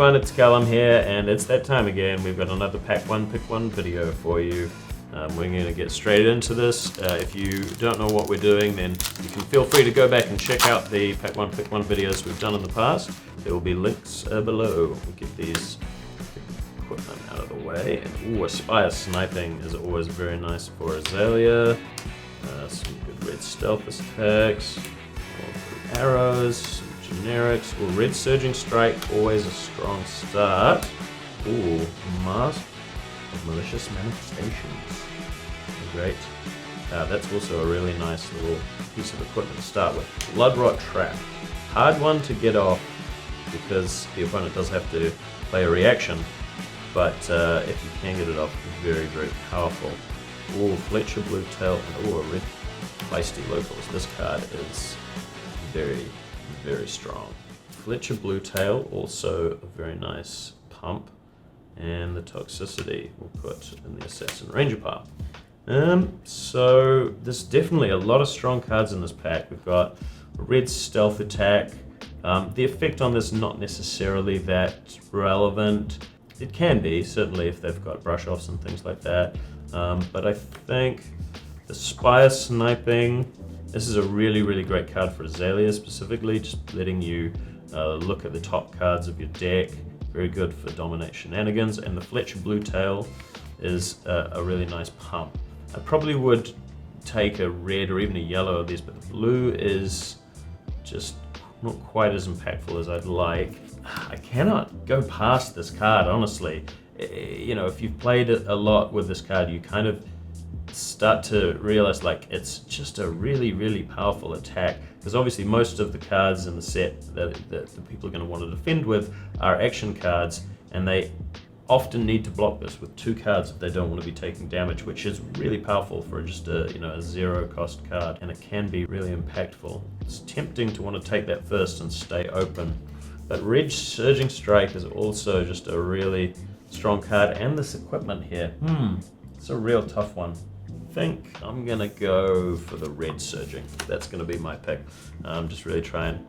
everyone, it's Callum here, and it's that time again. We've got another Pack 1 Pick 1 video for you. We're going to get straight into this. If you don't know what we're doing, then you can feel free to go back and check out the Pack 1 Pick 1 videos we've done in the past. There will be links below. We'll get these equipment out of the way. And Aspire Sniping is always very nice for Azalea. Some good red stealth attacks, arrows, some generics. Red Surging Strike, always a strong start. Mask of Malicious Manifestations. Great. That's also a really nice little piece of equipment to start with. Bloodrot Trap. Hard one to get off because the opponent does have to play a reaction, but if you can get it off, it's very, very powerful. Fletcher Blue Tail, and a red Feisty Locals. This card is very, very strong. Fletcher Blue Tail, also a very nice pump, and the Toxicity we'll put in the Assassin Ranger pile. So there's definitely a lot of strong cards in this pack. We've got a red stealth attack. The effect on this not necessarily that relevant. It can be, certainly if they've got brush offs and things like that. But I think the Spire Sniping, this is a really, really great card for Azalea specifically, just letting you look at the top cards of your deck. Very good for dominate shenanigans. And the Fletcher Blue Tail is a really nice pump. I probably would take a red or even a yellow of these, but the blue is just not quite as impactful as I'd like. I cannot go past this card, honestly. You know, if you've played it a lot with this card, you kind of start to realize like it's just a really, really powerful attack, because obviously most of the cards in the set that the people are going to want to defend with are action cards, and they often need to block this with 2 cards if they don't want to be taking damage, which is really powerful for just a zero cost card, and it can be really impactful. It's tempting to want to take that first and stay open, but Red Surging Strike is also just a really strong card, and this equipment here, it's a real tough one. I think I'm gonna go for the Red Surging. That's gonna be my pick. Just really try and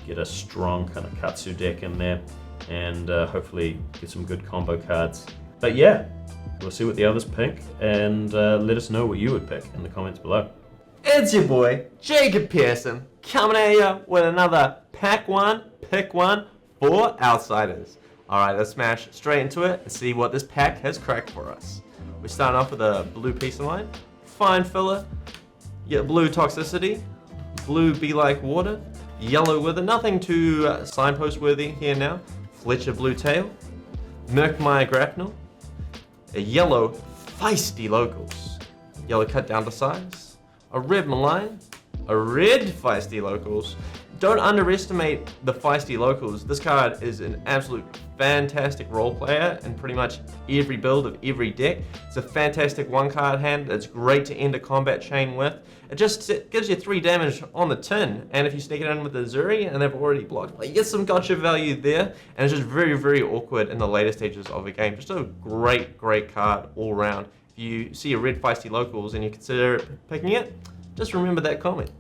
get a strong kind of Katsu deck in there, and hopefully get some good combo cards. But yeah, we'll see what the others pick, and let us know what you would pick in the comments below. It's your boy, Jacob Pearson, coming at you with another Pack 1, Pick 1 for Outsiders. Alright, let's smash straight into it and see what this pack has cracked for us. We're starting off with a blue Peace of Mind, Fine Filler, blue Toxicity, blue Be Like Water, yellow Wither, nothing too signpost worthy here now, Fletcher Blue Tail, Murkmire Grapnel, a yellow Feisty Locals, yellow Cut Down to Size, a red Malign, a red Feisty Locals. Don't underestimate the Feisty Locals. This card is an absolute fantastic role player in pretty much every build of every deck. It's a fantastic 1-card hand that's great to end a combat chain with. It just gives you 3 damage on the tin, and if you sneak it in with the Zuri and they've already blocked, you get some gotcha value there, and it's just very, very awkward in the later stages of the game. Just a great, great card all around. If you see a red Feisty Locals and you consider picking it, just remember that comment.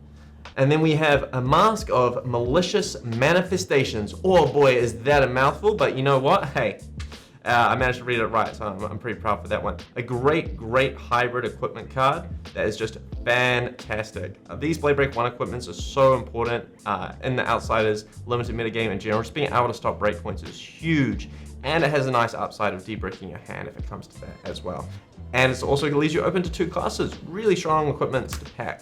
And then we have a Mask of Malicious Manifestations. Oh boy, is that a mouthful, but you know what? Hey, I managed to read it right, so I'm pretty proud for that one. A great, great hybrid equipment card that is just fantastic. These Blade Break 1 equipments are so important in the Outsiders limited metagame in general. Just being able to stop breakpoints is huge, and it has a nice upside of debricking your hand if it comes to that as well. And it's also leaves you open to 2 classes. Really strong equipments to pick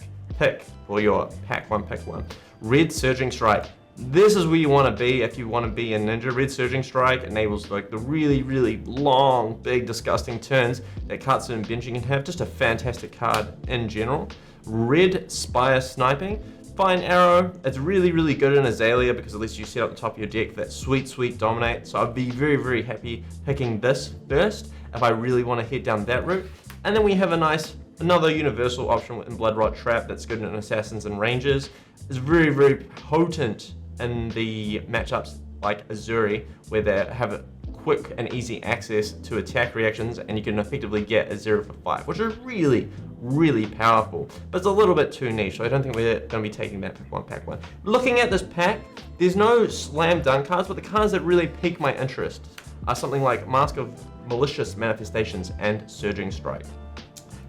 for your Pack 1 Pick 1. Red Surging Strike. This is where you want to be if you want to be a ninja. Red Surging Strike enables like the really, really long, big, disgusting turns that Katsu and Benji can have. Just a fantastic card in general. Red Spire Sniping. Fine Arrow. It's really, really good in Azalea because at least you set up the top of your deck that sweet, sweet dominate. So I'd be very, very happy picking this first if I really want to head down that route. And then we have another universal option in Bloodrot Trap that's good in Assassins and Rangers. It's very, very potent in the matchups like Azuri, where they have a quick and easy access to attack reactions, and you can effectively get a 0 for 5, which are really, really powerful, but it's a little bit too niche, so I don't think we're going to be taking that pack one. Looking at this pack, there's no slam dunk cards, but the cards that really pique my interest are something like Mask of Malicious Manifestations and Surging Strike.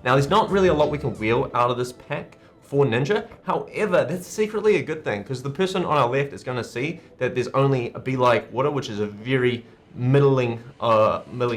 Now, there's not really a lot we can wheel out of this pack for Ninja. However, that's secretly a good thing, because the person on our left is going to see that there's only a Be Like Water, which is a very middling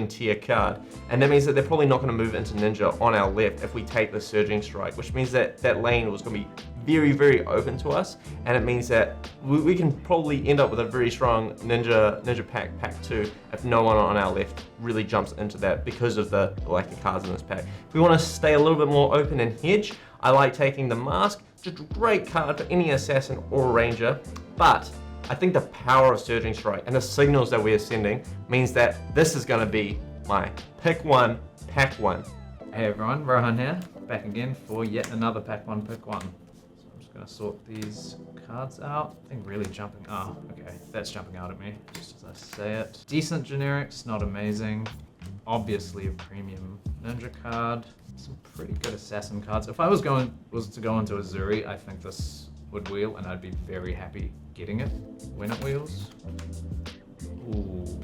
tier card, and that means that they're probably not going to move into Ninja on our left if we take the Surging Strike, which means that that lane was going to be very, very open to us, and it means that we can probably end up with a very strong Ninja pack 2 if no one on our left really jumps into that because of the lack of cards in this pack. If we want to stay a little bit more open and hedge, I like taking the Mask, just a great card for any assassin or ranger, but I think the power of Surging Strike and the signals that we are sending means that this is going to be my pick one, pack one. Hey everyone, Rohan here, back again for yet another pack one, pick one. So I'm just going to sort these cards out. I think really jumping, okay, that's jumping out at me, just as I say it. Decent generics, not amazing. Obviously a premium Ninja card. Some pretty good assassin cards. If I was to go into Azuri, I think this would wheel, and I'd be very happy getting it when it wheels. Ooh,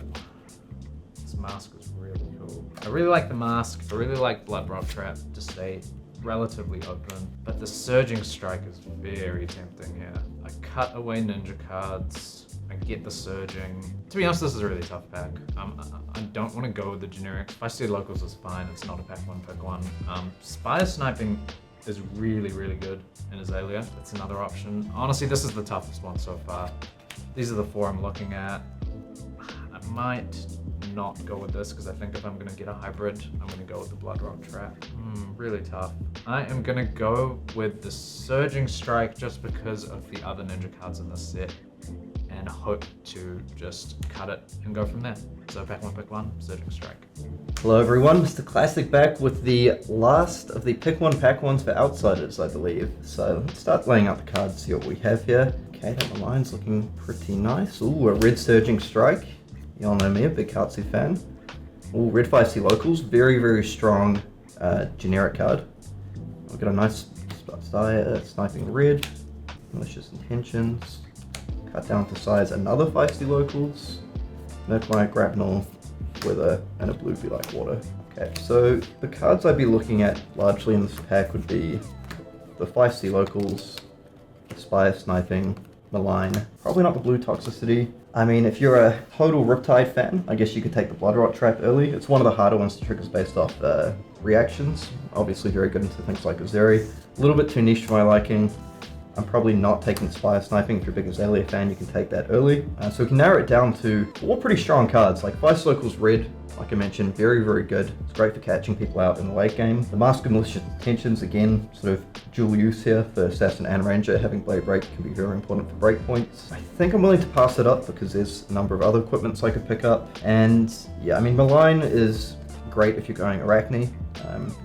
this Mask is really cool. I really like the Mask. I really like Blood Rock Trap to stay relatively open, but the Surging Strike is very tempting here. I cut away Ninja cards. I get the Surging. To be honest, this is a really tough pack. I don't want to go with the generic. Feisty Locals is fine. It's not a pack one, pick one. Spire Sniping is really, really good in Azalea. That's another option. Honestly, this is the toughest one so far. These are the 4 I'm looking at. I might not go with this because I think if I'm gonna get a hybrid, I'm gonna go with the Blood Rock Trap. Really tough. I am gonna go with the Surging Strike just because of the other Ninja cards in this set, and hope to just cut it and go from there. So pack one, pick one, Surging Strike. Hello everyone, Mr. Classic back with the last of the pick one, pack ones for Outsiders, I believe. So let's start laying out the cards, see what we have here. Okay, that line's looking pretty nice. Ooh, a red Surging Strike. You all know me, a big Katsu fan. Ooh, red 5C Locals, very, very strong generic card. We've got a nice sniping red, Malicious Intentions. Cut down to size another 5C Locals. Merclite, Grapnel, Wither, and a blue Be Like Water. Okay, so the cards I'd be looking at largely in this pack would be the 5C Locals, the Spire Sniping, Malign, probably not the blue Toxicity. I mean, if you're a total Riptide fan, I guess you could take the Blood Rot Trap early. It's one of the harder ones to trigger based off reactions. Obviously very good into things like Azuri. A little bit too niche for my liking. I'm probably not taking Spire Sniping. If you're a big Azalea fan, you can take that early. So we can narrow it down to 4 pretty strong cards, like 5 Locals Red, like I mentioned, very, very good. It's great for catching people out in the late game. The Mask of Malicious Intentions, again, sort of dual use here for Assassin and Ranger. Having Blade Break can be very important for breakpoints. I think I'm willing to pass it up because there's a number of other equipments I could pick up. And yeah, I mean, Malign is great if you're going Arachne.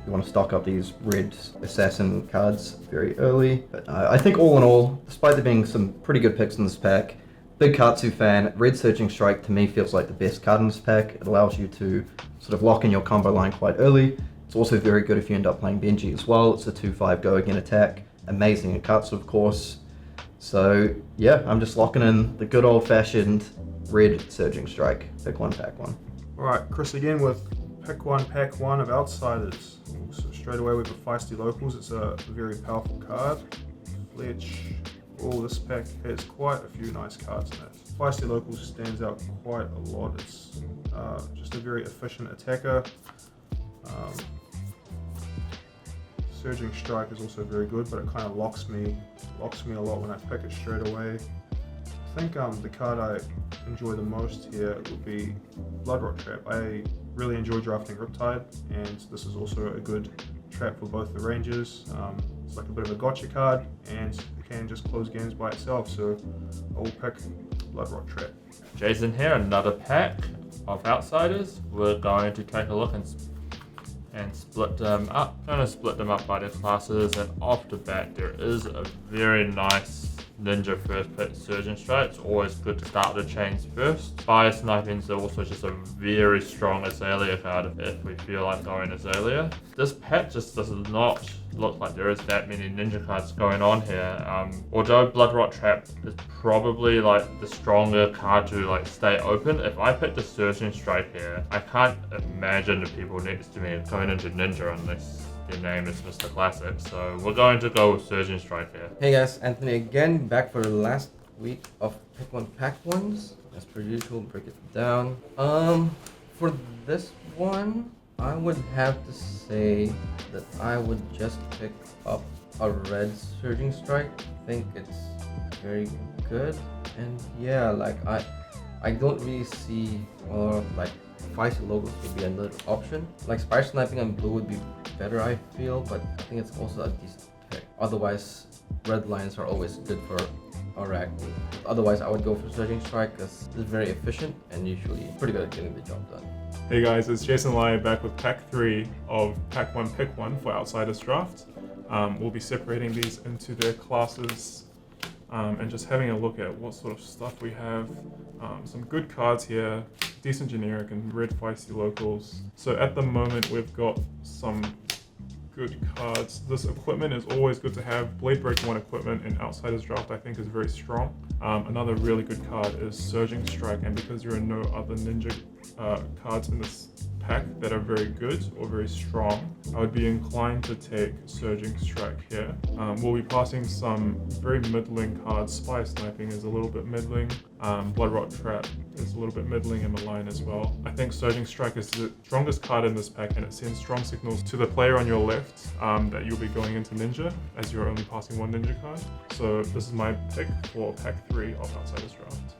You want to stock up these red assassin cards very early. But I think all in all, despite there being some pretty good picks in this pack, big Katsu fan, red Surging Strike to me feels like the best card in this pack. It allows you to sort of lock in your combo line quite early. It's also very good if you end up playing Benji as well. It's a 2-5 go again attack. Amazing at Katsu, of course. So yeah, I'm just locking in the good old fashioned red Surging Strike. Pick one, pack one. Alright, Chris again with pick one, pack one of Outsiders. So straight away with the Feisty Locals, it's a very powerful card. Fletch, this pack has quite a few nice cards in it. Feisty Locals stands out quite a lot. It's just a very efficient attacker. Surging Strike is also very good, but it kind of locks me a lot when I pick it straight away. I think the card I enjoy the most here would be Blood Rock Trap. I really enjoy drafting Riptide, and this is also a good trap for both the Rangers. It's like a bit of a gotcha card, and it can just close games by itself, so I will pick Blood Rock Trap. Jason here, another pack of Outsiders. We're going to take a look and split them up. Going to split them up by their classes, and off the bat there is a very nice Ninja first pick Surgeon Strike, it's always good to start the chains first. Fire Sniping is also just a very strong Azalea card if we feel like going Azalea. This pack just does not look like there is that many ninja cards going on here. Although Blood Rot Trap is probably like the stronger card to like stay open, if I pick the Surgeon Strike here, I can't imagine the people next to me going into ninja unless their name is Mr. Classic. So we're going to go with Surgeon Strike here. Hey guys, Anthony again, back for the last week of Pick One Pack Ones. As per usual, break it down. For this one, I would have to say that I would just pick up a red Surging Strike. I think it's very good. And yeah, like I don't really see a lot of like feisty logos would be another option. Like Spire Sniping and blue would be better, I feel, but I think it's also a decent pick. Otherwise, red lines are always good for Arachne. Otherwise, I would go for Surging Strike because it's very efficient and usually pretty good at getting the job done. Hey guys, it's Jason Lai back with Pack 3 of Pack 1 Pick 1 for Outsiders Draft. We'll be separating these into their classes and just having a look at what sort of stuff we have. Some good cards here, decent generic and red feisty locals. So at the moment we've got some good cards. This equipment is always good to have. Blade Break 1 equipment in Outsiders Draft I think is very strong. Another really good card is Surging Strike, and because there are no other ninja cards in this pack that are very good or very strong, I would be inclined to take Surging Strike here. We'll be passing some very middling cards. Spire Sniping is a little bit middling. Blood Rot Trap is a little bit middling in the line as well. I think Surging Strike is the strongest card in this pack, and it sends strong signals to the player on your left that you'll be going into Ninja, as you're only passing one Ninja card. So this is my pick for Pack 3 of Outsiders Draft.